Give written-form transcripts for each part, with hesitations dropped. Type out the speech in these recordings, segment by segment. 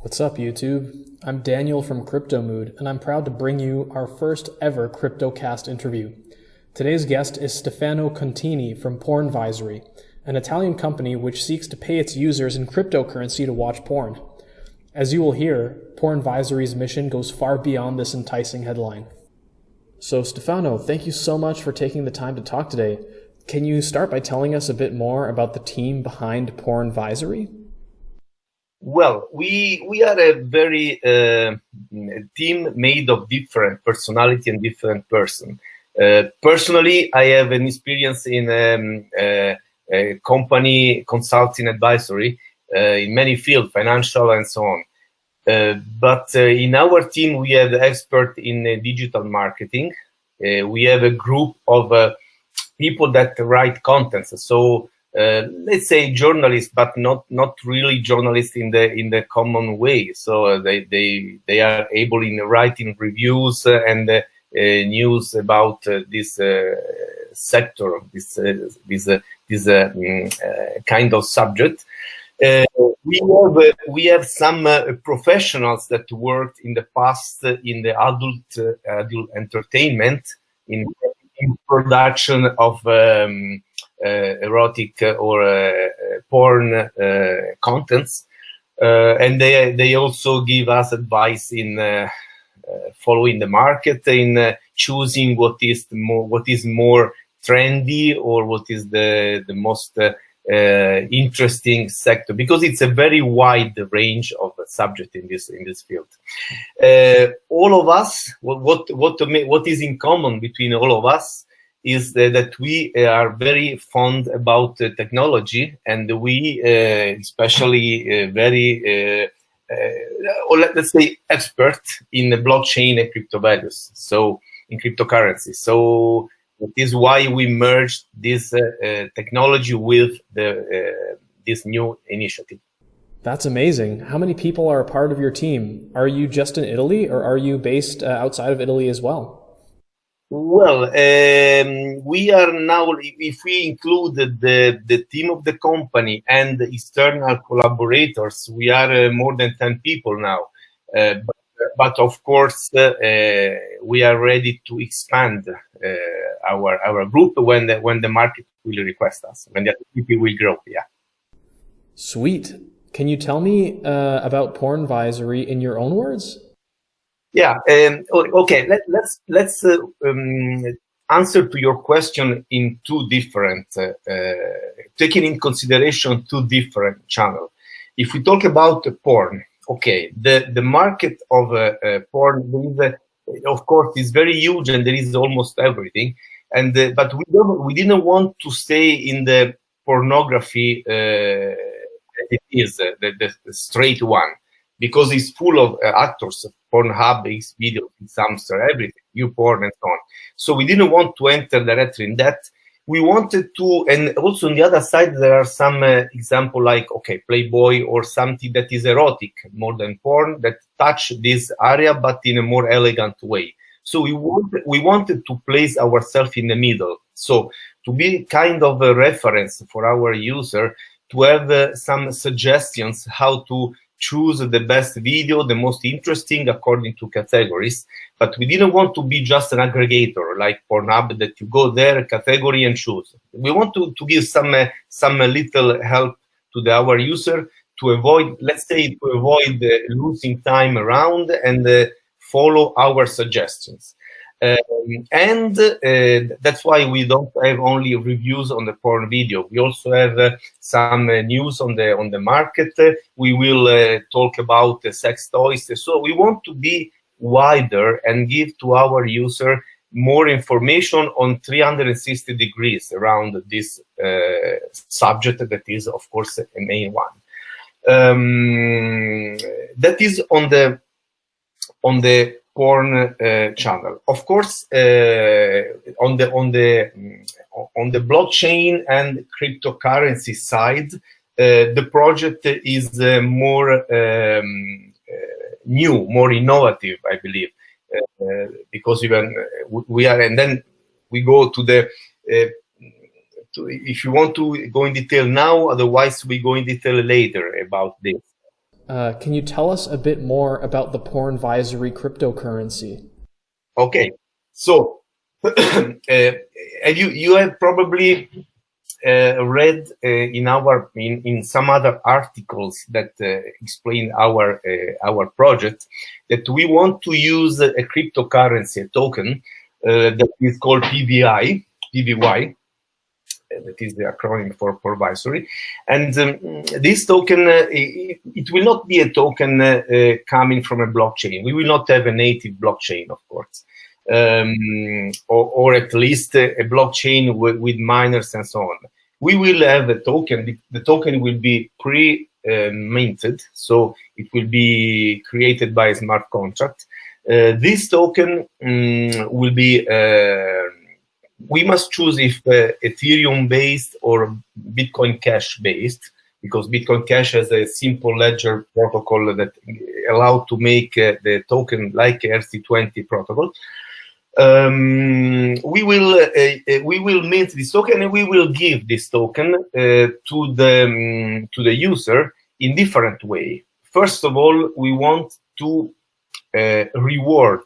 What's up, YouTube? I'm Daniel from CryptoMood, and I'm proud to bring you our first ever CryptoCast interview. Today's guest is Stefano Contini from PornVisory, an Italian company which seeks to pay its users in cryptocurrency to watch porn. As you will hear, PornVisory's mission goes far beyond this enticing headline. So, Stefano, thank you so much for taking the time to talk today. Can you start by telling us a bit more about the team behind PornVisory? Well, we are a very team made of different personality and different person. Personally, I have an experience in a company consulting advisory in many fields, financial and so on. But in our team, we have expert in digital marketing. We have a group of people that write contents. So let's say journalists, but not really journalists in the common way. So they are able in writing reviews and news about this sector, this kind of subject. We have some professionals that worked in the past in the adult entertainment in production of erotic or porn contents, and they also give us advice in following the market, in choosing what is more trendy or what is the most interesting sector, because it's a very wide range of subject in this field. All of us, what is in common between all of us is that we are very fond about technology, and we especially very or let's say expert in the blockchain and crypto values, so in cryptocurrency. So that is why we merged this technology with this new initiative. That's amazing. How many people are a part of your team? Are you just in Italy, or are you based outside of Italy as well? Well, we are now, if we include the team of the company and the external collaborators, we are more than 10 people now. But of course, we are ready to expand our group when the market will request us, when the activity will grow. Yeah. Sweet. Can you tell me about PornVisory in your own words? Yeah. Okay. Let's answer to your question in two different, taking in consideration two different channels. If we talk about porn, okay, the market of porn, of course, is very huge, and there is almost everything. And but we didn't want to stay in the pornography. It is the straight one, because it's full of actors, Pornhub, Xvideo, Xhamster, everything, YouPorn, and so on. So we didn't want to enter directly in that. We wanted to, and also on the other side, there are some example like, okay, Playboy or something that is erotic more than porn, that touch this area, but in a more elegant way. So we wanted to place ourselves in the middle. So to be kind of a reference for our user, to have some suggestions how to choose the best video, the most interesting according to categories. But we didn't want to be just an aggregator like Pornhub, that you go there, category, and choose. We want to give some little help to our user to avoid, let's say, losing time around and follow our suggestions. And that's why we don't have only reviews on the porn video. We also have some news on the market. We will talk about sex toys. So we want to be wider and give to our user more information on 360 degrees around this subject that is, of course, a main one. That is on the porn channel. Of course, on the blockchain and cryptocurrency side, the project is more new, more innovative, I believe, because even we are, and then we go to the. If you want to go in detail now, otherwise we go in detail later about this. Can you tell us a bit more about the PornVisory cryptocurrency? Okay, so you have probably read in some other articles that explain our project that we want to use a cryptocurrency, a token that is called PVY. That is the acronym for PornVisory, and this token it will not be a token coming from a blockchain. We will not have a native blockchain, of course, or at least a blockchain with miners and so on. We will have a token. The token will be pre-minted, so it will be created by a smart contract. This token will be. We must choose if Ethereum based or Bitcoin Cash based, because Bitcoin Cash has a simple ledger protocol that allows to make the token like ERC20 protocol. We will mint this token, and we will give this token to the user in different way. First of all, we want to reward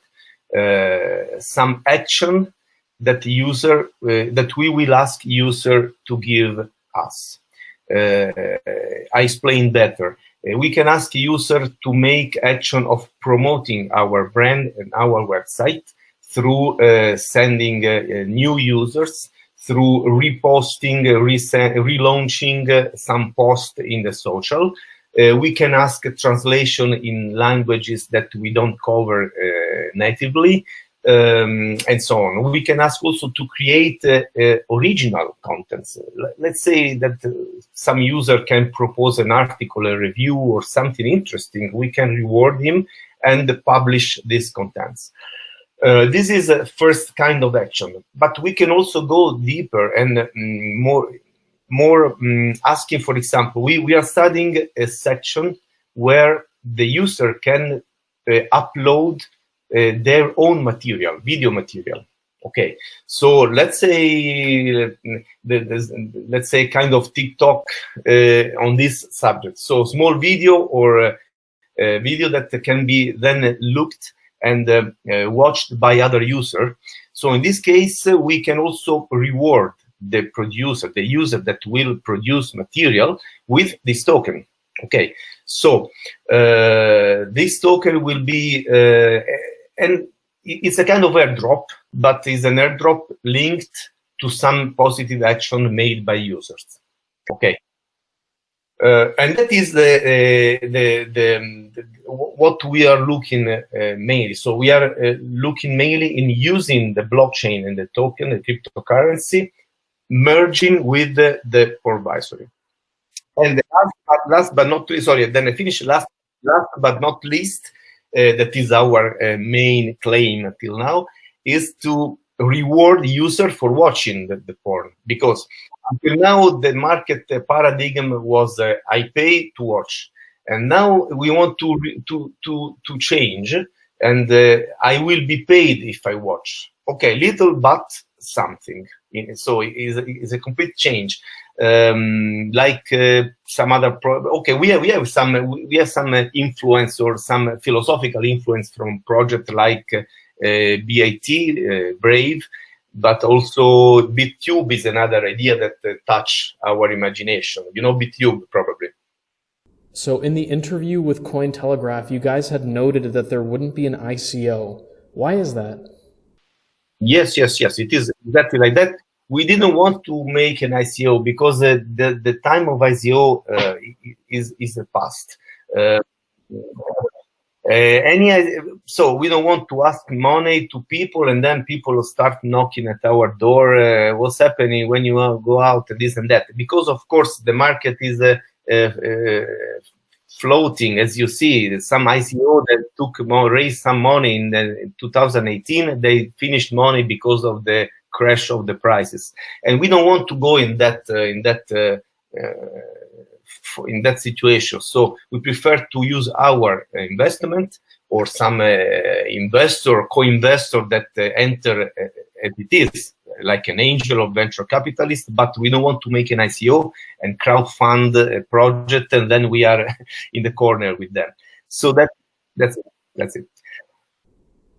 some action that that we will ask user to give us. I explain better. We can ask user to make action of promoting our brand and our website through sending new users, through reposting, relaunching some post in the social. We can ask a translation in languages that we don't cover natively. And so on. We can ask also to create original contents. Let's say that some user can propose an article, a review, or something interesting. We can reward him and publish these contents. This is a first kind of action, but we can also go deeper and more asking, for example, we are studying a section where the user can upload their own material, video material. Okay, so let's say kind of TikTok on this subject. So small video or a video that can be then looked and watched by other user. So in this case, we can also reward the producer, the user that will produce material with this token. Okay, so this token will be and it's a kind of airdrop, but it's an airdrop linked to some positive action made by users. Okay, and that is what we are looking mainly. So we are looking mainly in using the blockchain and the token, the cryptocurrency, merging with the PornVisory. And last but not least, sorry, then I finish last but not least. That is our main claim until now, is to reward user for watching the porn, because until now the market paradigm was I pay to watch, and now we want to change, and I will be paid if I watch. Okay, little but something. So it's a complete change. Like some other okay, we have some influence or some philosophical influence from project like BIT, Brave, but also BitTube is another idea that touch our imagination. You know BitTube probably. So in the interview with Cointelegraph, you guys had noted that there wouldn't be an ICO. Why is that? Yes, it is exactly like that. We didn't want to make an ICO because the time of ICO is the past. So we don't want to ask money to people and then people start knocking at our door. What's happening when you go out, this and that? Because of course the market is floating, as you see. Some ICO that raised some money in 2018, they finished money because of the crash of the prices, and we don't want to go in that situation. So we prefer to use our investment or some investor, co-investor that enter as it is, like an angel or venture capitalist, but we don't want to make an ICO and crowdfund a project, and then we are in the corner with them. So that's it.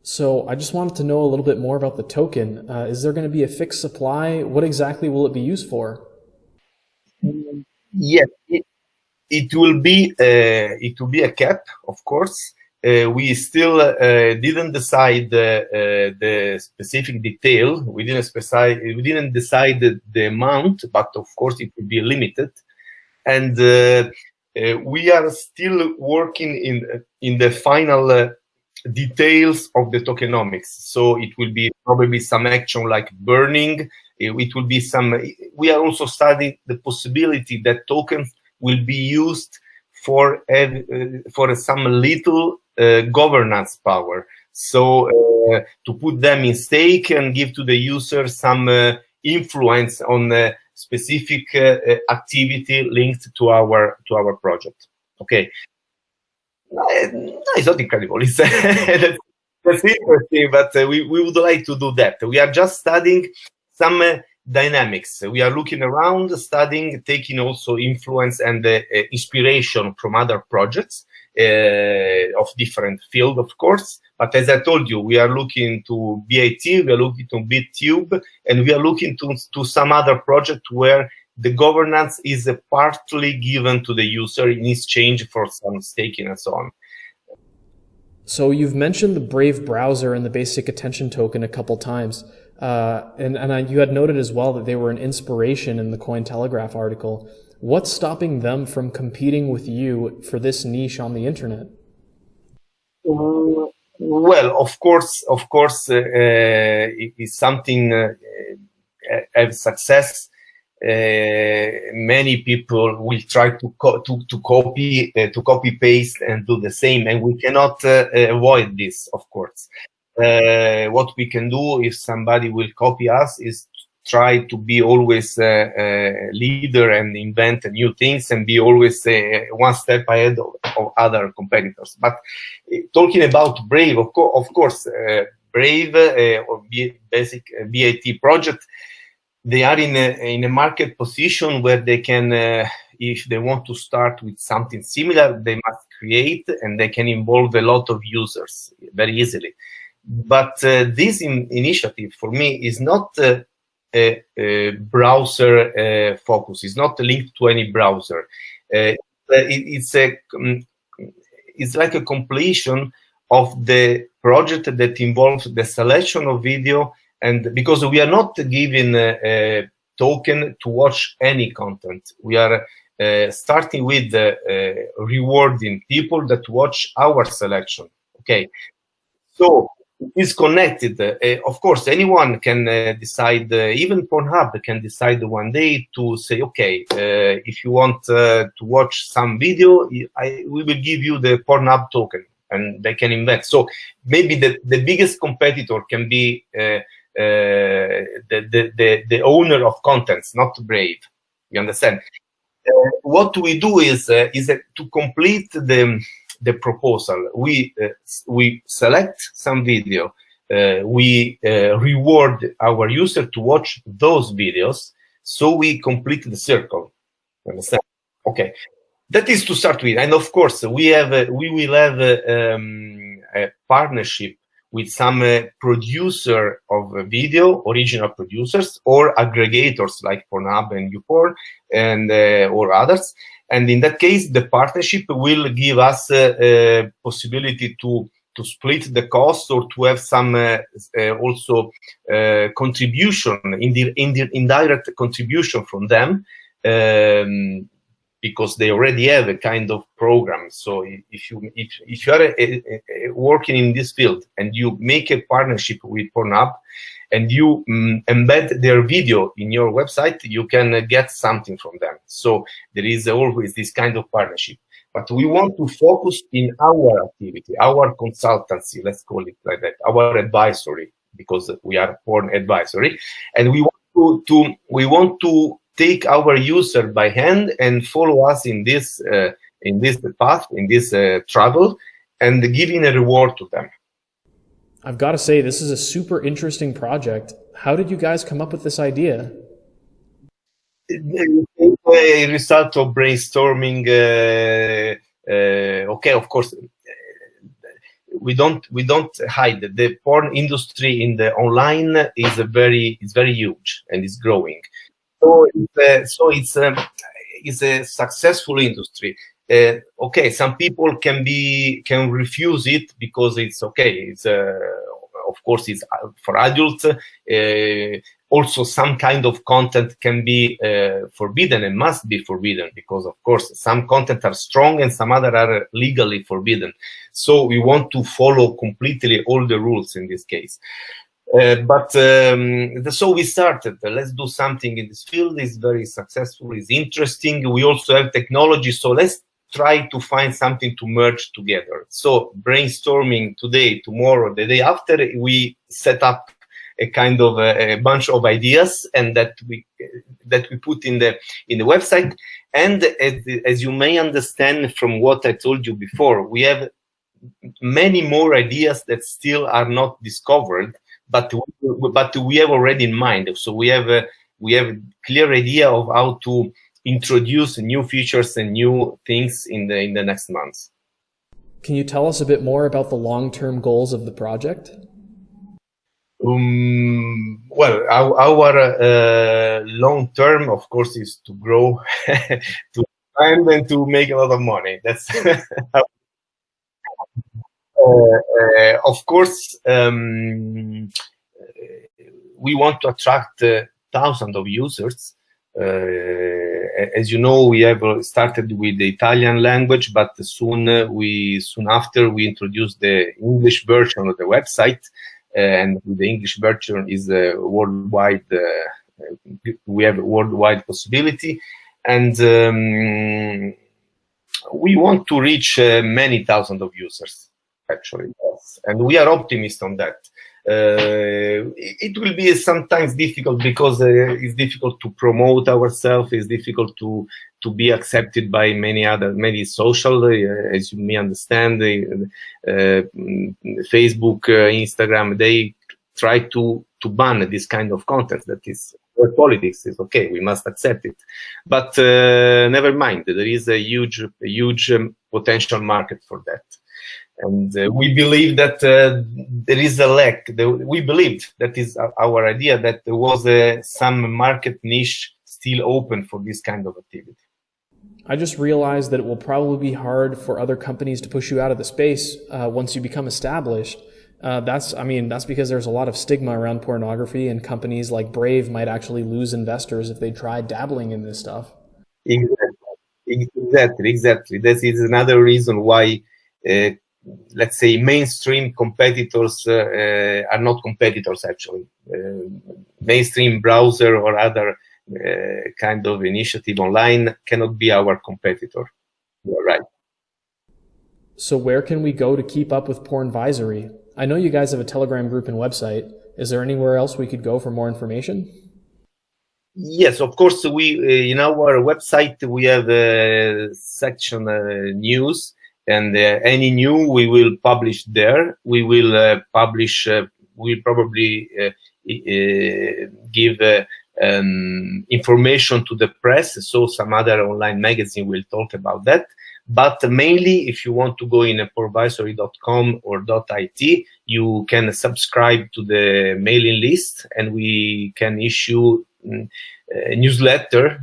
So I just wanted to know a little bit more about the token. Is there going to be a fixed supply? What exactly will it be used for? Yes, it will be a cap, of course. We still didn't decide the specific detail. We didn't decide the amount, but of course it will be limited. And we are still working in the final details of the tokenomics. So it will be probably some action like burning. It will be some. We are also studying the possibility that tokens will be used for some little governance power. So to put them in stake and give to the user some influence on a specific activity linked to our project. Okay. No, it's not incredible. It's that's interesting, but we would like to do that. We are just studying some dynamics. We are looking around, studying, taking also influence and inspiration from other projects of different field, of course. But as I told you, we are looking to BIT, we are looking to BitTube, and we are looking to some other project where the governance is partly given to the user in exchange for some staking and so on. So you've mentioned the Brave browser and the basic attention token a couple times. And you had noted as well that they were an inspiration in the Cointelegraph article. What's stopping them from competing with you for this niche on the internet? Well, of course, it is something of success. Many people will try to copy paste and do the same, and we cannot avoid this, of course. What we can do if somebody will copy us is try to be always a leader and invent new things and be always one step ahead of other competitors. But talking about Brave, of course, Brave or basic BIT project, they are in a market position where they can, if they want to start with something similar, they must create and they can involve a lot of users very easily. But this initiative for me is not a browser focus. It's not linked to any browser. It's like a completion of the project that involves the selection of video. And because we are not giving a token to watch any content, we are starting with rewarding people that watch our selection. Okay, so it's connected. Of course, anyone can decide. Even Pornhub can decide one day to say, okay, if you want to watch some video, we will give you the Pornhub token, and they can invest. So maybe the biggest competitor can be the owner of contents, not Brave. You understand? What we do is to complete the proposal. We select some video. We reward our user to watch those videos. So we complete the circle. You understand? Okay. That is to start with, and of course we will have a partnership with some producer of video, original producers, or aggregators like Pornhub and YouPorn, and or others. And in that case, the partnership will give us a possibility to split the cost or to have some also contribution, indirect contribution from them. Because they already have a kind of program. So if you are working in this field and you make a partnership with Pornhub and you embed their video in your website, you can get something from them. So there is always this kind of partnership. But we want to focus in our activity, our consultancy, let's call it like that, our advisory, because we are porn advisory, and we want to take our user by hand and follow us in this path, in this travel, and giving a reward to them. I've got to say, this is a super interesting project. How did you guys come up with this idea? A result of brainstorming. Okay, of course, we don't hide the porn industry in the online is very huge and is growing. So it's a successful industry. Okay, some people can refuse it because it's okay. It's of course it's for adults. Also, some kind of content can be forbidden and must be forbidden because, of course, some content are strong and some other are legally forbidden. So we want to follow completely all the rules in this case. So we started. Let's do something in this field. It's very successful. It's interesting. We also have technology. So let's try to find something to merge together. So brainstorming today, tomorrow, the day after, we set up a kind of a bunch of ideas, and that we put in the website. And as you may understand from what I told you before, we have many more ideas that still are not discovered, but we have already in mind. So we have a clear idea of how to introduce new features and new things in the next months. Can you tell us a bit more about the long-term goals of the project? Well, our long term, of course, is to grow, to expand, and to make a lot of money. That's of course. We want to attract thousands of users. As you know, we have started with the Italian language, but soon after we introduce the English version of the website. And the English version is worldwide. We have a worldwide possibility, and we want to reach many thousands of users. Actually, yes. And we are optimistic on that. It will be sometimes difficult because it's difficult to promote ourselves. It's difficult to be accepted by many social, as you may understand, Facebook, Instagram. They try to ban this kind of content. That is where politics is okay. We must accept it, but never mind. There is a huge potential market for that. And we believe that there is a lack. We believed, that is our idea, that there was some market niche still open for this kind of activity. I just realized that it will probably be hard for other companies to push you out of the space once you become established. That's because there's a lot of stigma around pornography, and companies like Brave might actually lose investors if they try dabbling in this stuff. Exactly. This is another reason why let's say mainstream competitors are not competitors actually. Mainstream browser or other kind of initiative online cannot be our competitor. You're right. So where can we go to keep up with PornVisory? I know you guys have a Telegram group and website. Is there anywhere else we could go for more information? Yes, of course. We in our website we have a section news. And any new we will publish there. We will publish. We'll probably give information to the press. So some other online magazine will talk about that. But mainly, if you want to go in pornvisory.com or .it, you can subscribe to the mailing list, and we can issue a newsletter.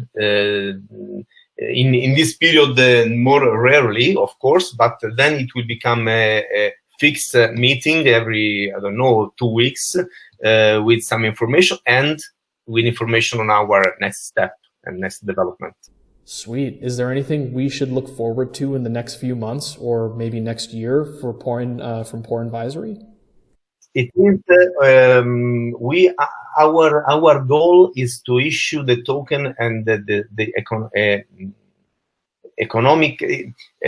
In this period, more rarely, of course, but then it will become a fixed meeting every, 2 weeks with some information and with information on our next step and next development. Sweet. Is there anything we should look forward to in the next few months or maybe next year for from PornVisory? It is our goal is to issue the token and the economic.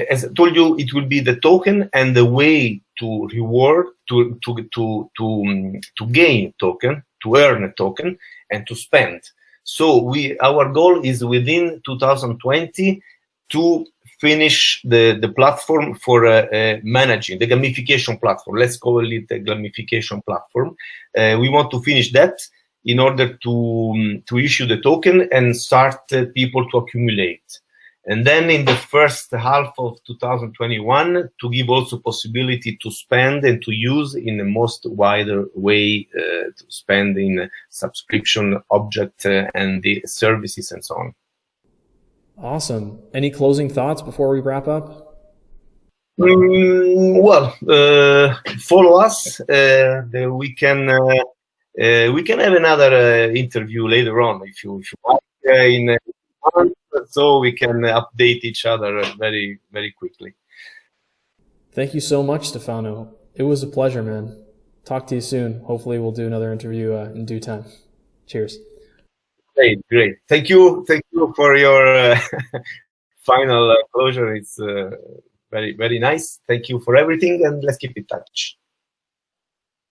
As I told you, it will be the token and the way to reward to gain token, to earn a token, and to spend. So our goal is within 2020 to finish the platform for managing the gamification platform. Let's call it a gamification platform. We want to finish that in order to issue the token and start people to accumulate. And then in the first half of 2021, to give also possibility to spend and to use in the most wider way, to spend in subscription object and the services and so on. Awesome. Any closing thoughts before we wrap up? Well, follow us. We can have another interview later on if you like in a month, so we can update each other very, very quickly. Thank you so much, Stefano. It was a pleasure, man. Talk to you soon. Hopefully we'll do another interview in due time. Cheers. Great. Thank you for your final closure. It's very, very nice. Thank you for everything, and let's keep in touch.